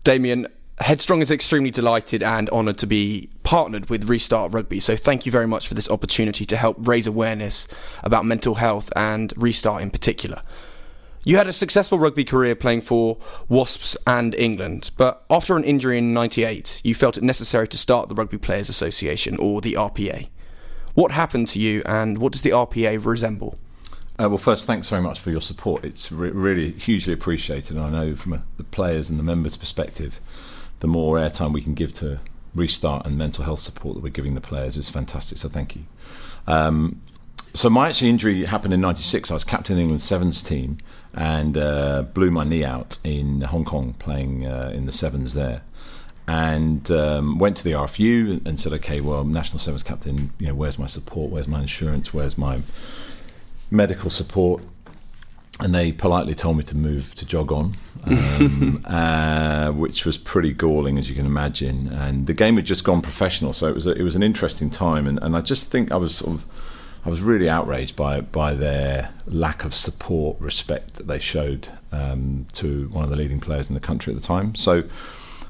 Damian, Headstrong is extremely delighted and honoured to be partnered with Restart Rugby, so thank you very much for this opportunity to help raise awareness about mental health and Restart in particular. You had a successful rugby career playing for Wasps and England, but after an injury in '98, you felt it necessary to start the Rugby Players Association, or the RPA. What happened to you, and what does the RPA resemble? Well, first, thanks very much for your support. It's really hugely appreciated, and I know from the players and the members' perspective, the more airtime we can give to Restart and mental health support that we're giving the players is fantastic, so thank you. So my actual injury happened in '96. I was captain of England's Sevens team and blew my knee out in Hong Kong playing in the Sevens there. And went to the RFU and said, okay, well, National Sevens captain, where's my support, where's my insurance, where's my medical support? And they politely told me to move to jog on, which was pretty galling, as you can imagine. And the game had just gone professional, so it was an interesting time. And I just think I was really outraged by their lack of support, respect that they showed to one of the leading players in the country at the time. So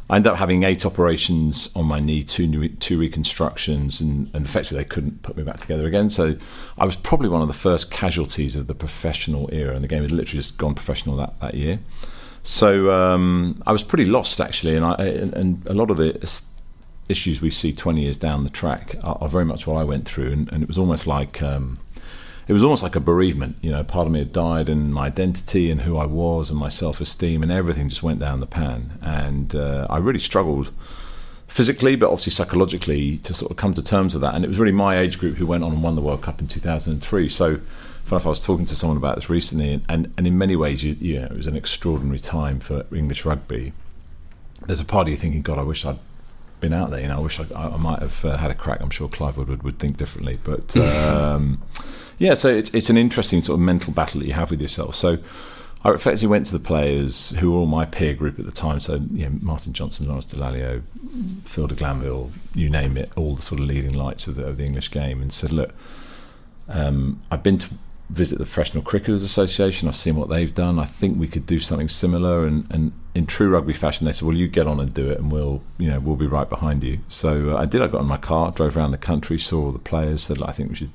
I ended up having 8 operations on my knee, 2 reconstructions, and effectively they couldn't put me back together again. So I was probably one of the first casualties of the professional era, and the game had literally just gone professional that year. So I was pretty lost, actually, and a lot of the issues we see 20 years down the track are very much what I went through, and it was almost like a bereavement. Part of me had died, and my identity and who I was and my self-esteem and everything just went down the pan. And I really struggled physically, but obviously psychologically, to sort of come to terms with that. And it was really my age group who went on and won the World Cup in 2003. So I was talking to someone about this recently, and in many ways, it was an extraordinary time for English rugby. There's a part of you thinking, God, I wish I'd been out there. I wish I might have had a crack. I'm sure Clive would think differently, but yeah. So it's an interesting sort of mental battle that you have with yourself. So I effectively went to the players who were all my peer group at the time. So Martin Johnson, Lawrence Delalio, Phil de Glanville, you name it, all the sort of leading lights of the English game, and said, look, I've been to visit the Professional Cricketers Association. I've seen what they've done. I think we could do something similar. And in true rugby fashion, they said, well, you get on and do it, and we'll be right behind you. So I did. I got in my car, drove around the country, saw all the players, said, I think we should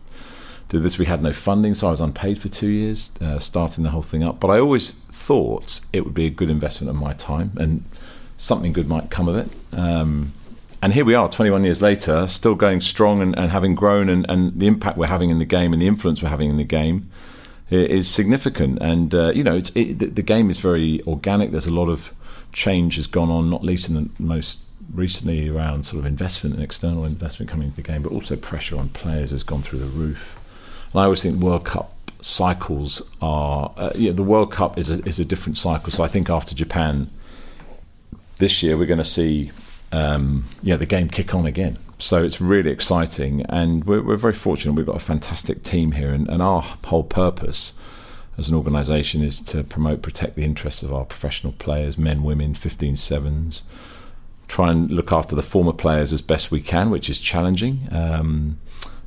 do this. We had no funding, so I was unpaid for 2 years, starting the whole thing up. But I always thought it would be a good investment of my time, and something good might come of it. And here we are, 21 years later, still going strong and having grown, and the impact we're having in the game and the influence we're having in the game is significant. And the game is very organic. There's a lot of change has gone on, not least in the most recently around sort of investment and external investment coming into the game, but also pressure on players has gone through the roof. And I always think World Cup cycles are the World Cup is a different cycle. So I think after Japan this year, we're going to see the game kick on again. So it's really exciting, and we're very fortunate. We've got a fantastic team here, and our whole purpose as an organisation is to protect the interests of our professional players, men, women, 15 sevens, try and look after the former players as best we can, which is challenging,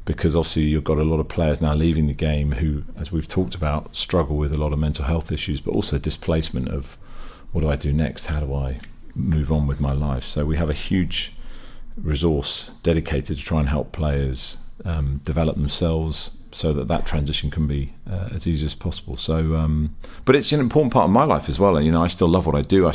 because obviously you've got a lot of players now leaving the game who, as we've talked about, struggle with a lot of mental health issues, but also displacement of what do I do next? How do I move on with my life? So we have a huge resource dedicated to try and help players develop themselves so that transition can be as easy as possible. So but it's an important part of my life as well. I still love what I do. I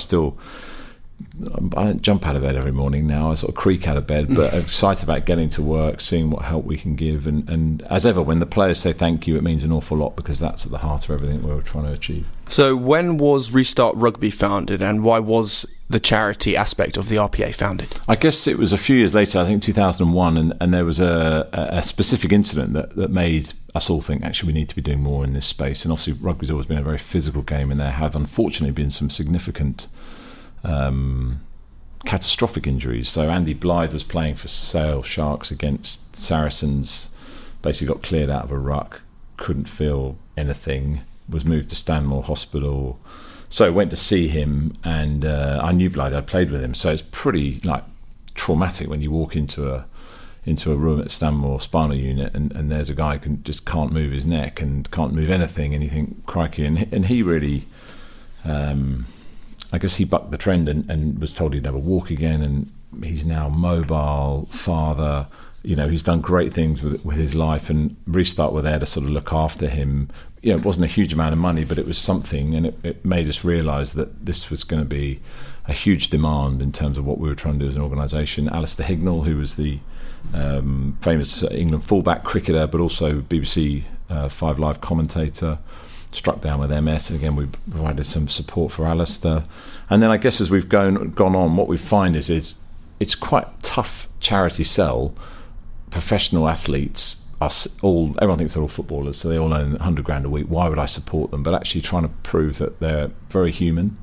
don't jump out of bed every morning now. I sort of creak out of bed, but I'm excited about getting to work, seeing what help we can give, and as ever, when the players say thank you, it means an awful lot, because that's at the heart of everything we're trying to achieve. So when was Restart Rugby founded, and why was the charity aspect of the RPA founded? I guess it was a few years later, I think 2001, and there was a specific incident that made us all think, actually, we need to be doing more in this space. And obviously rugby's always been a very physical game, and there have unfortunately been some significant catastrophic injuries. So Andy Blythe was playing for Sale Sharks against Saracens, basically got cleared out of a ruck, couldn't feel anything, was moved to Stanmore Hospital. So I went to see him, and I knew Blythe, I'd played with him, so it's pretty traumatic when you walk into a room at Stanmore spinal unit and there's a guy who just can't move his neck and can't move anything, and you think, crikey. And he really I guess he bucked the trend and was told he'd never walk again, and he's now mobile, father. He's done great things with his life, and Restart were there to sort of look after him. It wasn't a huge amount of money, but it was something, and it made us realise that this was going to be a huge demand in terms of what we were trying to do as an organisation. Alistair Hignell, who was the famous England fullback cricketer, but also BBC 5 Live commentator, struck down with MS, and again we provided some support for Alistair. And then I guess as we've gone on, what we find is it's quite a tough charity sell. Professional athletes everyone thinks they're all footballers, so they all earn 100 grand a week. Why would I support them? But actually trying to prove that they're very human,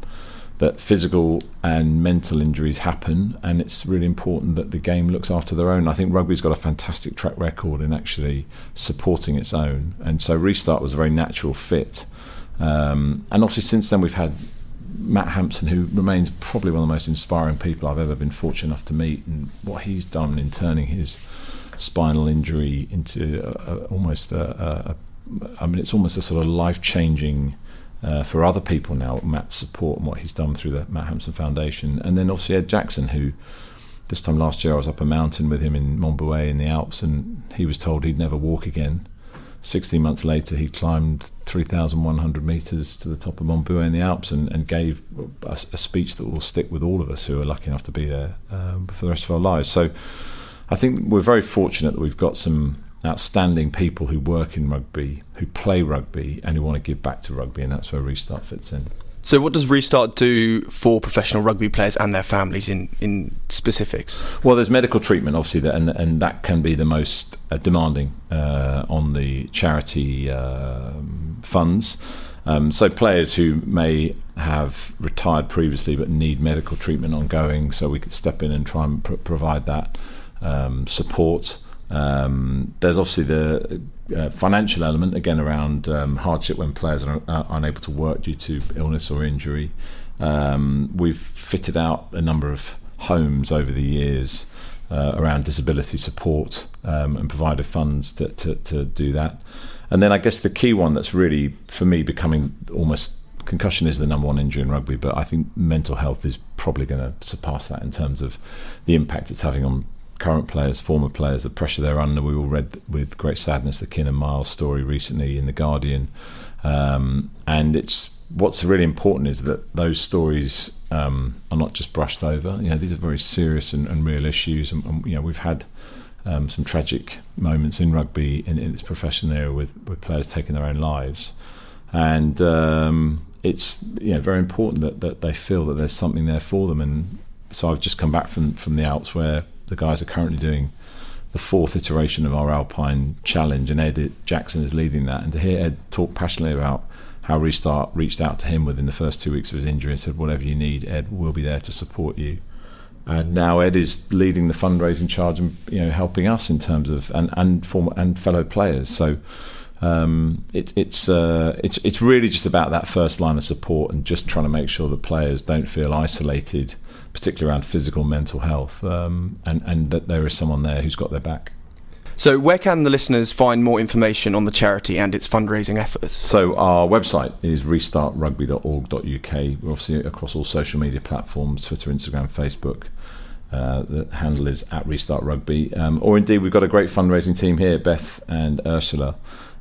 that physical and mental injuries happen, and it's really important that the game looks after their own. I think rugby's got a fantastic track record in actually supporting its own, and so Restart was a very natural fit. And obviously since then we've had Matt Hampson, who remains probably one of the most inspiring people I've ever been fortunate enough to meet, and what he's done in turning his spinal injury into it's almost a sort of life-changing for other people now, Matt's support and what he's done through the Matt Hampson Foundation. And then obviously Ed Jackson, who this time last year I was up a mountain with him in Montbouet in the Alps, and he was told he'd never walk again. 16 months later he climbed 3,100 metres to the top of Montbouet in the Alps and gave a speech that will stick with all of us who are lucky enough to be there for the rest of our lives. So I think we're very fortunate that we've got some outstanding people who work in rugby, who play rugby, and who want to give back to rugby, and that's where Restart fits in. So what does Restart do for professional rugby players and their families in specifics? Well, there's medical treatment, obviously, and that can be the most demanding on the charity funds. So players who may have retired previously but need medical treatment ongoing, so we could step in and try and provide that support. There's obviously the financial element, again, around hardship when players are unable to work due to illness or injury. We've fitted out a number of homes over the years around disability support and provided funds to do that. And then I guess the key one that's really, for me, becoming almost, concussion is the number one injury in rugby, but I think mental health is probably going to surpass that in terms of the impact it's having on current players, former players, the pressure they're under. We all read with great sadness the Keenan Miles story recently in The Guardian. And it's what's really important is that those stories are not just brushed over. These are very serious and real issues. And we've had some tragic moments in rugby in its professional area with players taking their own lives. And it's very important that they feel that there's something there for them. And so I've just come back from the Alps, where the guys are currently doing the 4th iteration of our Alpine Challenge, and Ed Jackson is leading that. And to hear Ed talk passionately about how Restart reached out to him within the first 2 weeks of his injury and said, whatever you need, Ed, we'll be there to support you. And now Ed is leading the fundraising charge and helping us in terms of and fellow players. So it's really just about that first line of support and just trying to make sure that players don't feel isolated, particularly around physical and mental health, and that there is someone there who's got their back. So where can the listeners find more information on the charity and its fundraising efforts? So our website is restartrugby.org.uk. We're obviously across all social media platforms, Twitter, Instagram, Facebook. The handle is @RestartRugby. Or indeed, we've got a great fundraising team here, Beth and Ursula.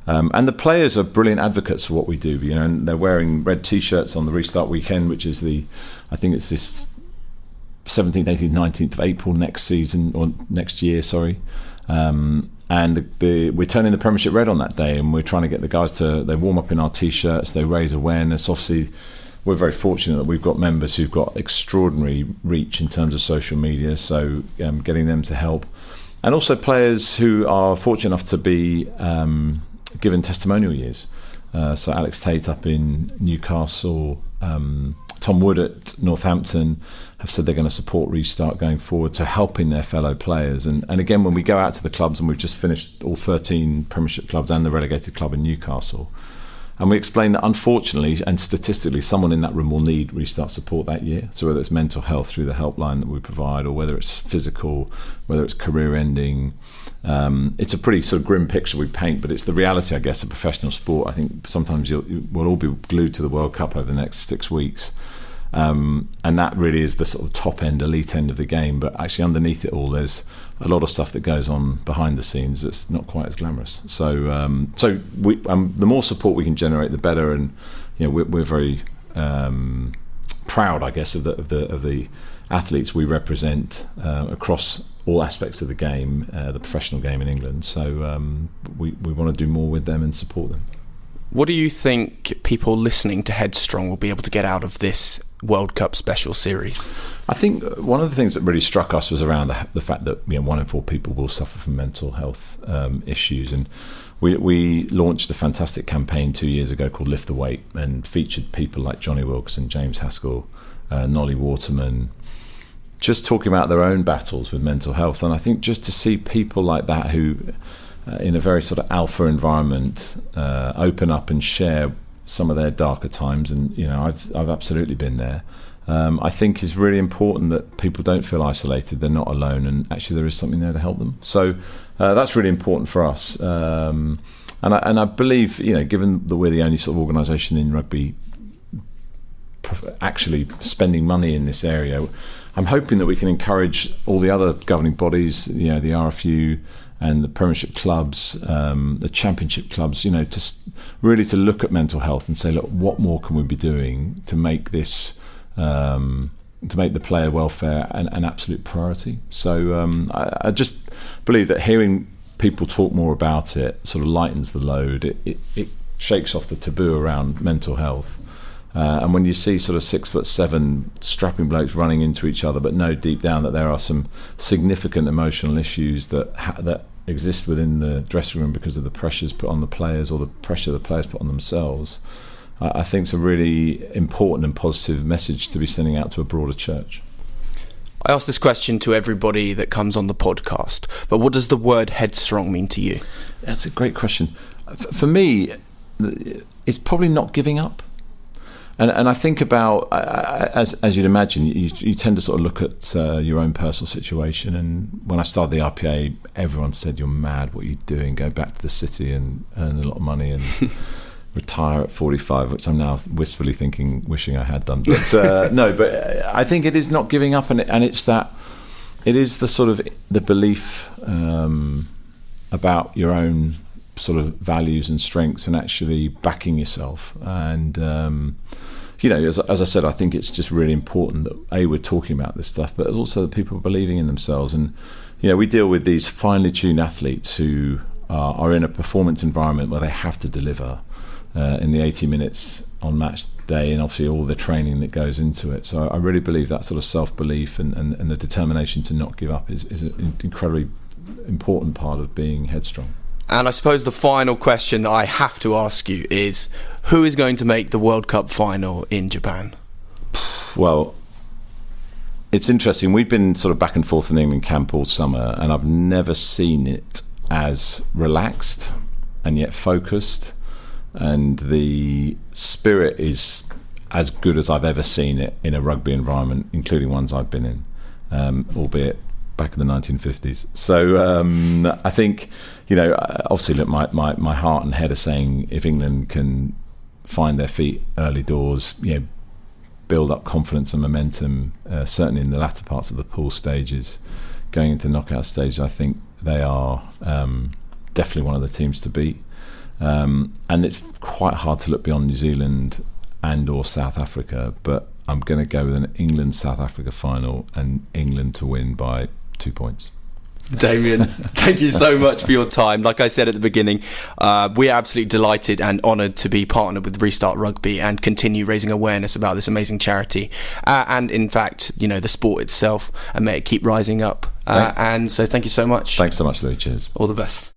And the players are brilliant advocates for what we do, and they're wearing red T-shirts on the Restart weekend, which is I think it's this 17th, 18th, 19th of April next year. And we're turning the Premiership red on that day, and we're trying to get the guys they warm up in our T-shirts, they raise awareness. Obviously, we're very fortunate that we've got members who've got extraordinary reach in terms of social media, so getting them to help. And also players who are fortunate enough to be given testimonial years. So Alex Tate up in Newcastle, Tom Wood at Northampton have said they're going to support Restart going forward to helping their fellow players. And again, when we go out to the clubs, and we've just finished all 13 Premiership clubs and the relegated club in Newcastle, and we explain that unfortunately and statistically someone in that room will need Restart support that year. So whether it's mental health through the helpline that we provide, or whether it's physical, whether it's career ending, it's a pretty sort of grim picture we paint, but it's the reality, I guess, of professional sport. I think sometimes we'll all be glued to the World Cup over the next 6 weeks, And that really is the sort of top end, elite end of the game. But actually underneath it all, there's a lot of stuff that goes on behind the scenes that's not quite as glamorous. So the more support we can generate, the better. And we're very proud, I guess, of the athletes we represent across all aspects of the game, the professional game in England. So we want to do more with them and support them. What do you think people listening to Headstrong will be able to get out of this World Cup special series? I think one of the things that really struck us was around the fact that 1 in 4 people will suffer from mental health issues, and we launched a fantastic campaign 2 years ago called Lift the Weight, and featured people like Johnny Wilkinson, James Haskell, Nolly Waterman, just talking about their own battles with mental health. And I think just to see people like that who in a very sort of alpha environment open up and share some of their darker times, and I've absolutely been there, I think is really important, that people don't feel isolated, they're not alone, and actually there is something there to help them. So that's really important for us, and I believe, given that we're the only sort of organisation in rugby actually spending money in this area, I'm hoping that we can encourage all the other governing bodies, the RFU and the Premiership clubs, the Championship clubs, to look at mental health and say, look, what more can we be doing to make this, to make the player welfare an absolute priority? So I just believe that hearing people talk more about it sort of lightens the load. It shakes off the taboo around mental health. And when you see sort of 6'7" strapping blokes running into each other, but know deep down that there are some significant emotional issues that exist within the dressing room because of the pressures put on the players, or the pressure the players put on themselves, I think it's a really important and positive message to be sending out to a broader church. I ask this question to everybody that comes on the podcast, but what does the word headstrong mean to you? That's a great question. For me, it's probably not giving up. And I think about, as you'd imagine, you tend to sort of look at your own personal situation. And when I started the RPA, everyone said, "You're mad, what are you doing? Go back to the city and earn a lot of money and retire at 45, which I'm now wistfully wishing I had done. But no, but I think it is not giving up, and it's that, it is the sort of the belief about your own sort of values and strengths, and actually backing yourself. And as I said, I think it's just really important that we're talking about this stuff, but also that people are believing in themselves. And we deal with these finely tuned athletes who are in a performance environment where they have to deliver in the 80 minutes on match day, and obviously all the training that goes into it. So I really believe that sort of self-belief and the determination to not give up is an incredibly important part of being headstrong. And I suppose the final question that I have to ask you is, who is going to make the World Cup final in Japan? Well, it's interesting. We've been sort of back and forth in England camp all summer, and I've never seen it as relaxed and yet focused. And the spirit is as good as I've ever seen it in a rugby environment, including ones I've been in, albeit back in the 1950s. So I think, obviously, look, my heart and head are saying if England can find their feet early doors, build up confidence and momentum, certainly in the latter parts of the pool stages, going into the knockout stage, I think they are definitely one of the teams to beat. And it's quite hard to look beyond New Zealand and or South Africa, but I'm going to go with an England-South Africa final and England to win by 2 points. Damian, thank you so much for your time. Like I said at the beginning, we are absolutely delighted and honoured to be partnered with Restart Rugby and continue raising awareness about this amazing charity and in fact, the sport itself, and may it keep rising up. And so thank you so much. Thanks so much, Louis. Cheers. All the best.